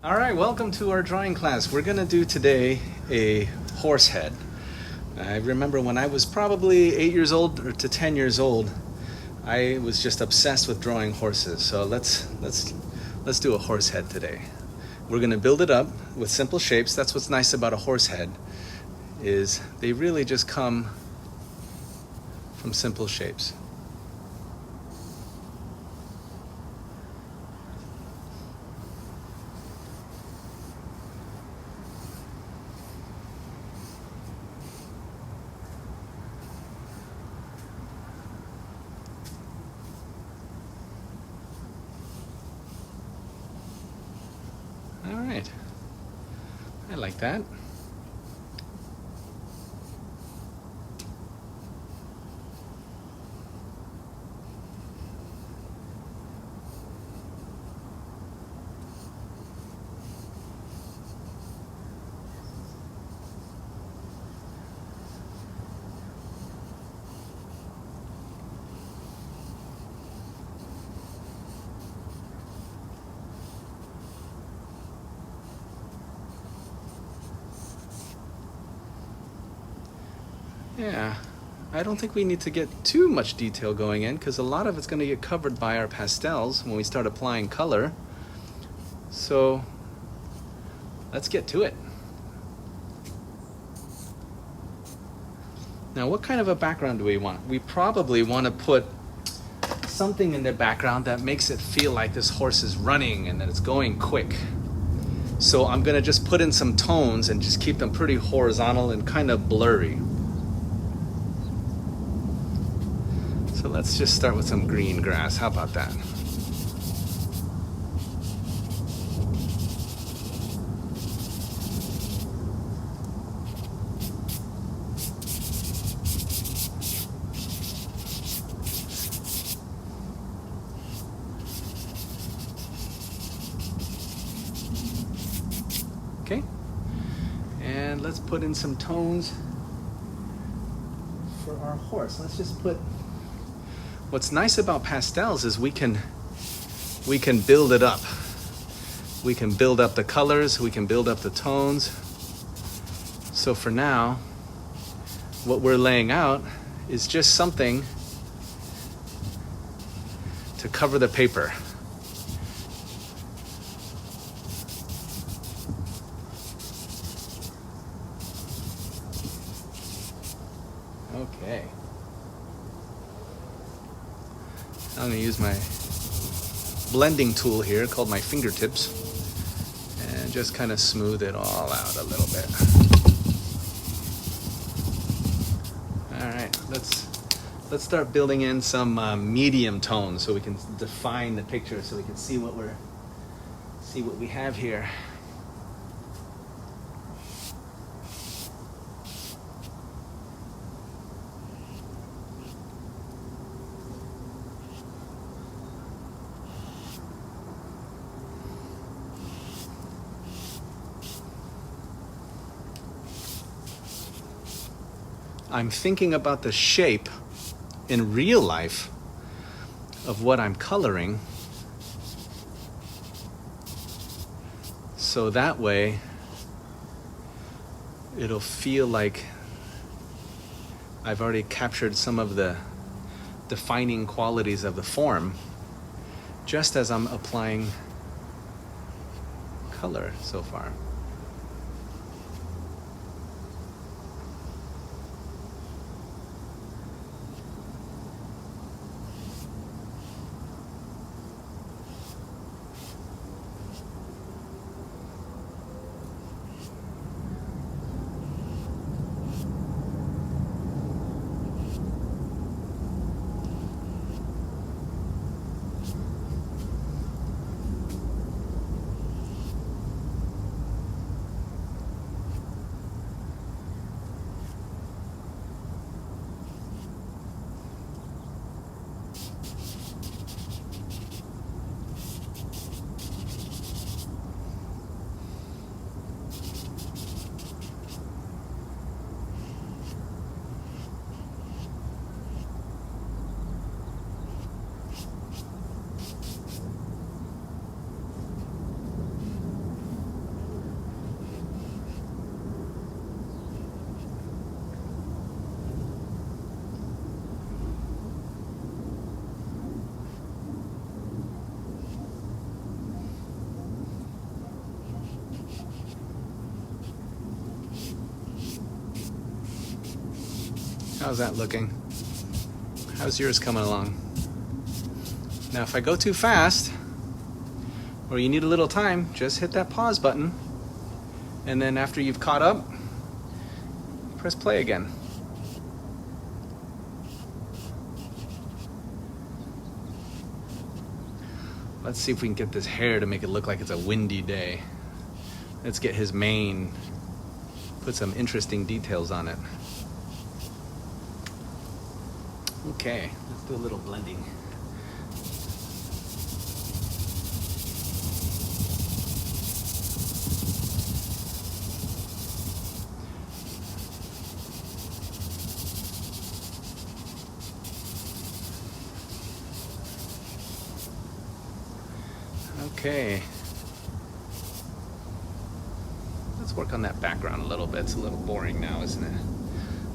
All right, welcome to our drawing class. We're going to do today a horse head. I remember when I was probably 8 years old or to 10 years old, I was just obsessed with drawing horses. So let's do a horse head today. We're going to build it up with simple shapes. That's what's nice about a horse head, is they really just come from simple shapes. All right, I like that. Yeah, I don't think we need to get too much detail going in because a lot of it's going to get covered by our pastels when we start applying color. So let's get to it. Now, what kind of a background do we want? We probably want to put something in the background that makes it feel like this horse is running and that it's going quick. So I'm going to just put in some tones and just keep them pretty horizontal and kind of blurry. So let's just start with some green grass. How about that? Okay, and let's put in some tones for our horse. Let's just put, what's nice about pastels is we can build it up. We can build up the colors, we can build up the tones. So for now, what we're laying out is just something to cover the paper. Okay. I'm going to use my blending tool here called my fingertips and just kind of smooth it all out a little bit. All right, let's start building in some medium tones so we can define the picture, so we can see what we have here. I'm thinking about the shape in real life of what I'm coloring, so that way it'll feel like I've already captured some of the defining qualities of the form just as I'm applying color so far. How's that looking? How's yours coming along? Now if I go too fast, or you need a little time, just hit that pause button, and then after you've caught up, press play again. Let's see if we can get this hair to make it look like it's a windy day. Let's get his mane, put some interesting details on it. Okay, let's do a little blending. Okay. Let's work on that background a little bit. It's a little boring now, isn't it?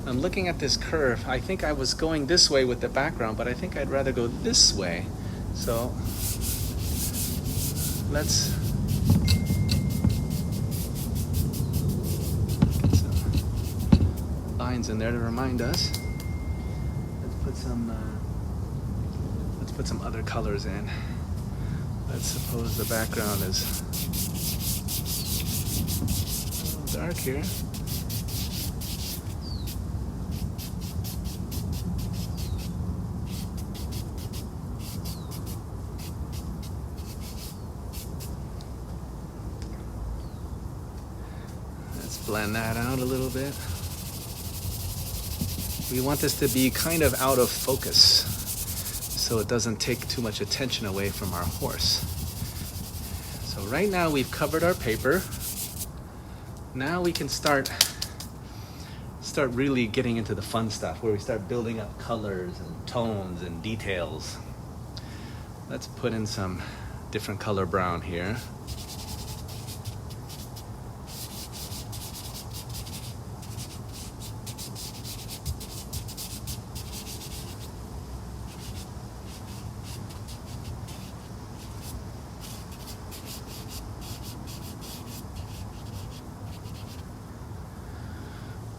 I'm looking at this curve. I think I was going this way with the background, but I think I'd rather go this way. So let's get some lines in there to remind us. Let's put some other colors in. Let's suppose the background is a little dark here. Let's blend that out a little bit. We want this to be kind of out of focus, so it doesn't take too much attention away from our horse. So right now we've covered our paper. Now we can start really getting into the fun stuff, where we start building up colors and tones and details. Let's put in some different color brown here.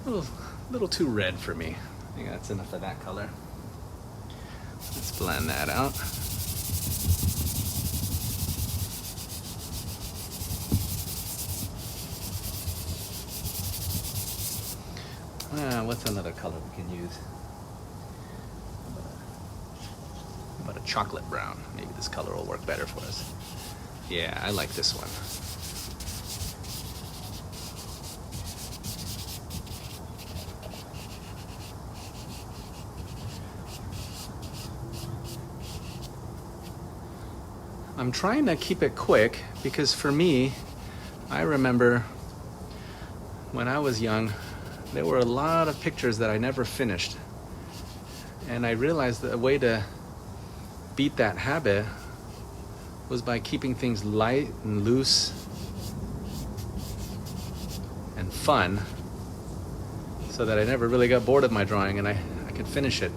A little too red for me. I think that's enough of that color. Let's blend that out. What's another color we can use? How about a chocolate brown? Maybe this color will work better for us. Yeah, I like this one. I'm trying to keep it quick because for me, I remember when I was young, there were a lot of pictures that I never finished. And I realized that a way to beat that habit was by keeping things light and loose and fun, so that I never really got bored of my drawing and I could finish it.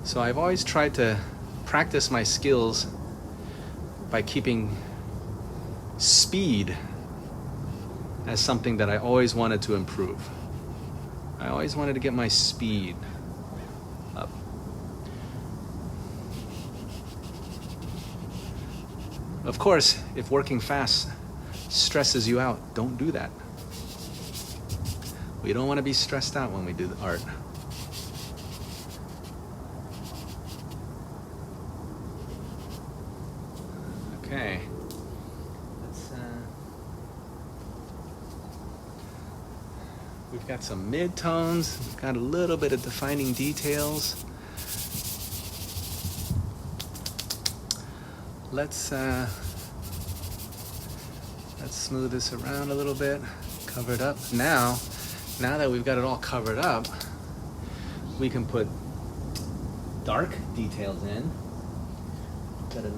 So I've always tried to practice my skills by keeping speed as something that I always wanted to improve. I always wanted to get my speed up. Of course, if working fast stresses you out, don't do that. We don't want to be stressed out when we do the art. Okay. We've got some mid-tones. We've got a little bit of defining details. Let's smooth this around a little bit. Cover it up. Now that we've got it all covered up, we can put dark details in. Got a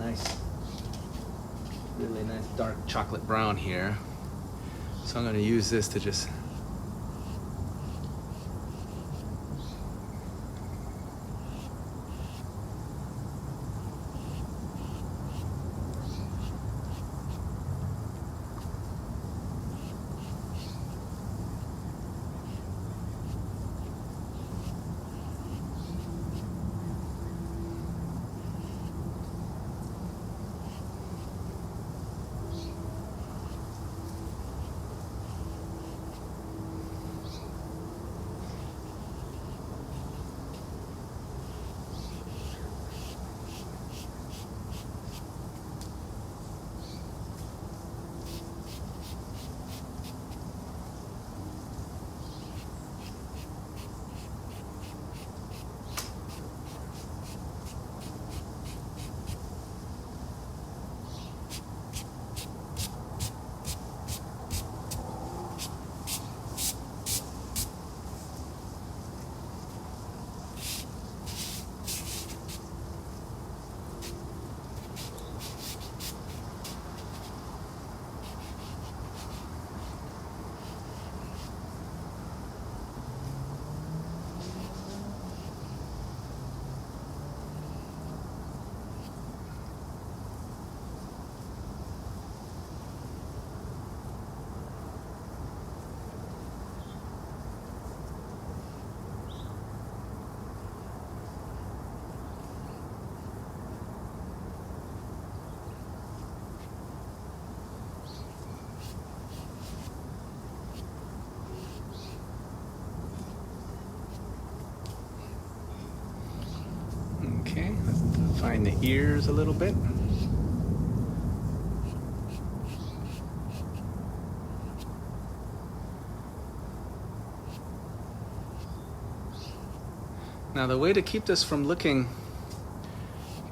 really nice dark chocolate brown here. So I'm going to use this to just Line the ears a little bit. Now the way to keep this from looking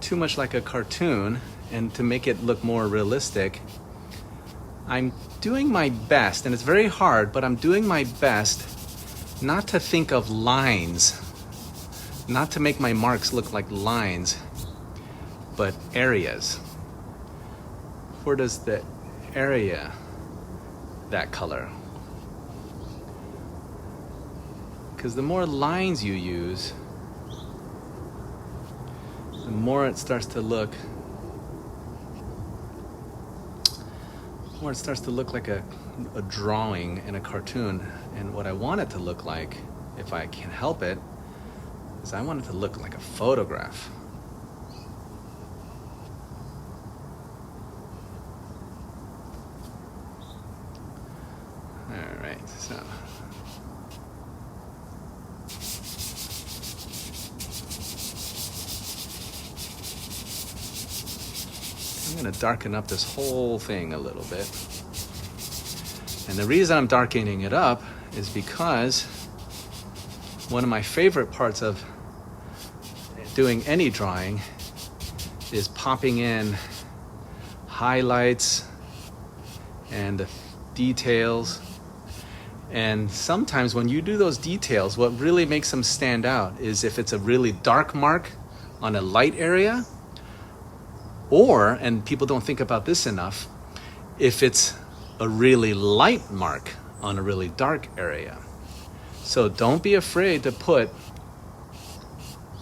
too much like a cartoon and to make it look more realistic, I'm doing my best, and it's very hard, but I'm doing my best not to think of lines, not to make my marks look like lines, but areas. Where does the area, that color? Because the more lines you use, the more it starts to look like a drawing in a cartoon. And what I want it to look like, if I can help it, is I want it to look like a photograph. All right, so I'm going to darken up this whole thing a little bit. And the reason I'm darkening it up is because one of my favorite parts of doing any drawing is popping in highlights and the details. And sometimes when you do those details, what really makes them stand out is if it's a really dark mark on a light area, or, and people don't think about this enough, if it's a really light mark on a really dark area. So don't be afraid to put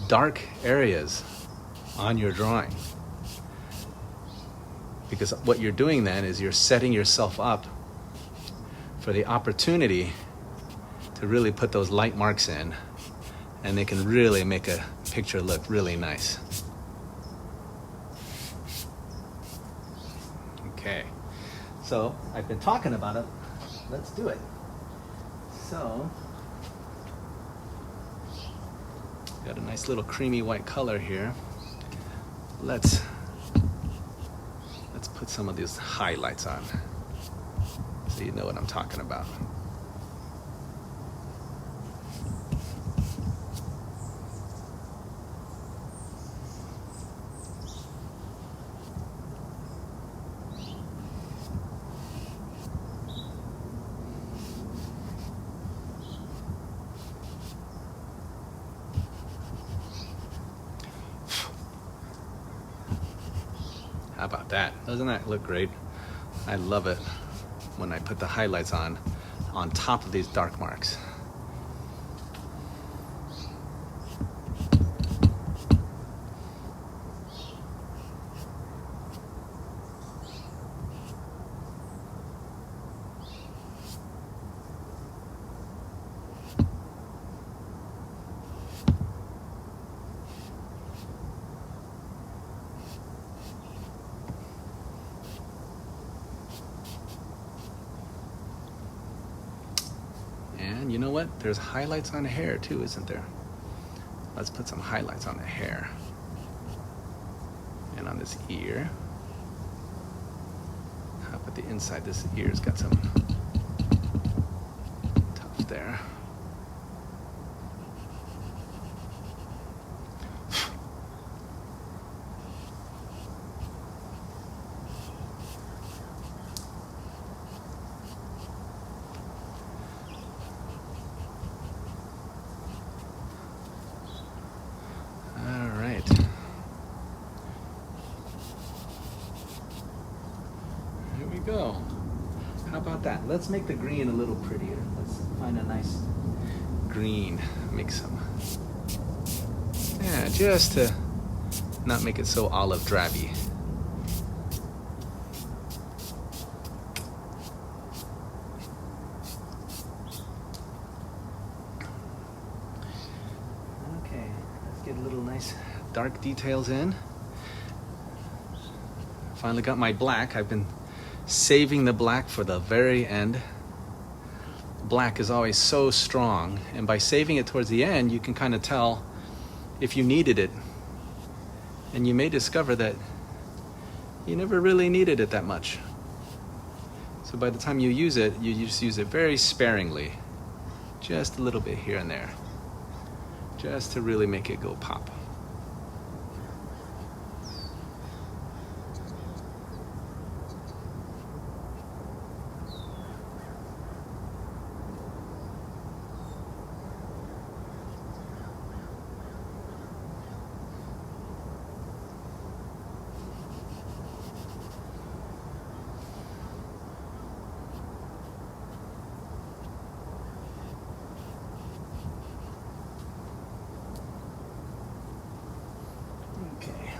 dark areas on your drawing, because what you're doing then is you're setting yourself up for the opportunity to really put those light marks in, and they can really make a picture look really nice. Okay, so I've been talking about it. Let's do it. So, got a nice little creamy white color here. Let's put some of these highlights on so you know what I'm talking about. How about that? Doesn't that look great? I love it when I put the highlights on top of these dark marks. And you know what? There's highlights on the hair too, isn't there? Let's put some highlights on the hair. And on this ear. How about the inside? This ear's got some tuft there. Go. How about that? Let's make the green a little prettier. Let's find a nice green. Make some. Yeah, just to not make it so olive drabby. Okay, let's get a little nice dark details in. Finally got my black. I've been saving the black for the very end. Black is always so strong, and by saving it towards the end, you can kind of tell if you needed it And you may discover that you never really needed it that much. So by the time you use it, you just use it very sparingly. Just a little bit here and there. Just to really make it go pop.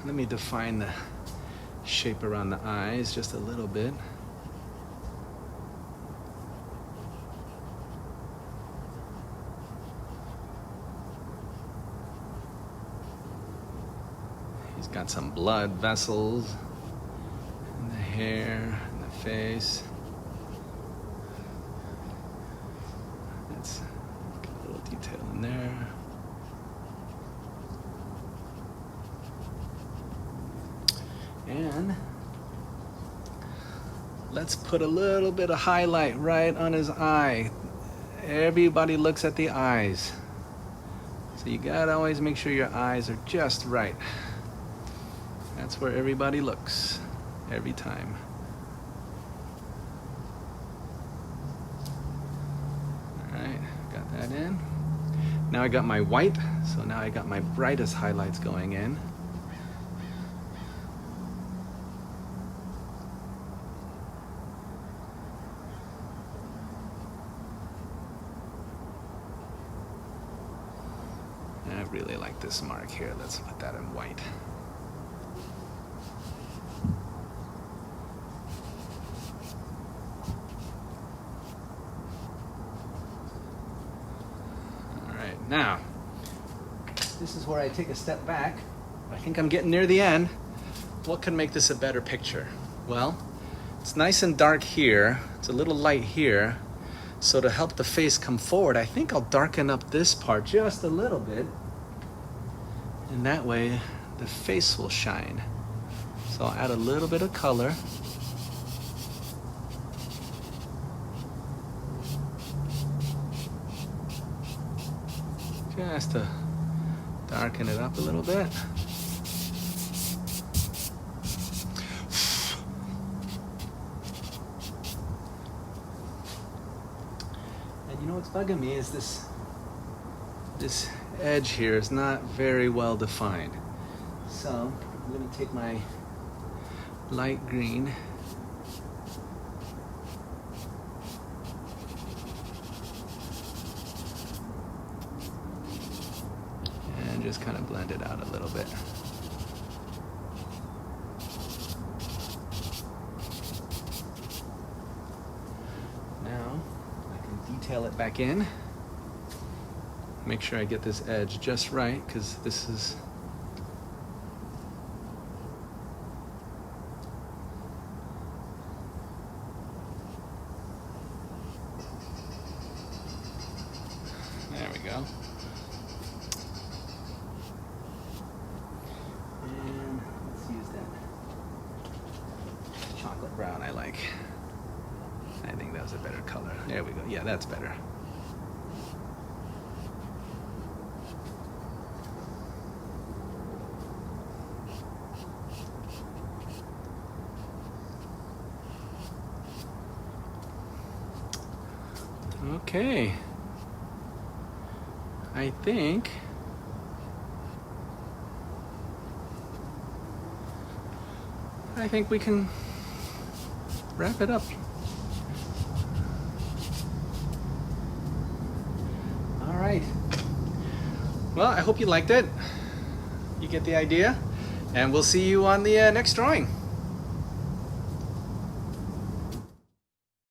Let me define the shape around the eyes just a little bit. He's got some blood vessels in the hair, in the face. Let's get a little detail in there. And let's put a little bit of highlight right on his eye. Everybody looks at the eyes. So you gotta always make sure your eyes are just right. That's where everybody looks, every time. All right, got that in. Now I got my white, so now I got my brightest highlights going in. I really like this mark here. Let's put that in white. All right, now, this is where I take a step back. I think I'm getting near the end. What can make this a better picture? Well, it's nice and dark here. It's a little light here. So to help the face come forward, I think I'll darken up this part just a little bit. And that way, the face will shine. So I'll add a little bit of color. Just to darken it up a little bit. And you know what's bugging me is this edge here is not very well defined. So I'm going to take my light green and just kind of blend it out a little bit. Now I can detail it back in. Make sure I get this edge just right, because this is there we go. And let's use that chocolate brown I like. I think that was a better color. There we go. Yeah, that's better. Okay, I think we can wrap it up. All right. Well, I hope you liked it. You get the idea, and we'll see you on the next drawing.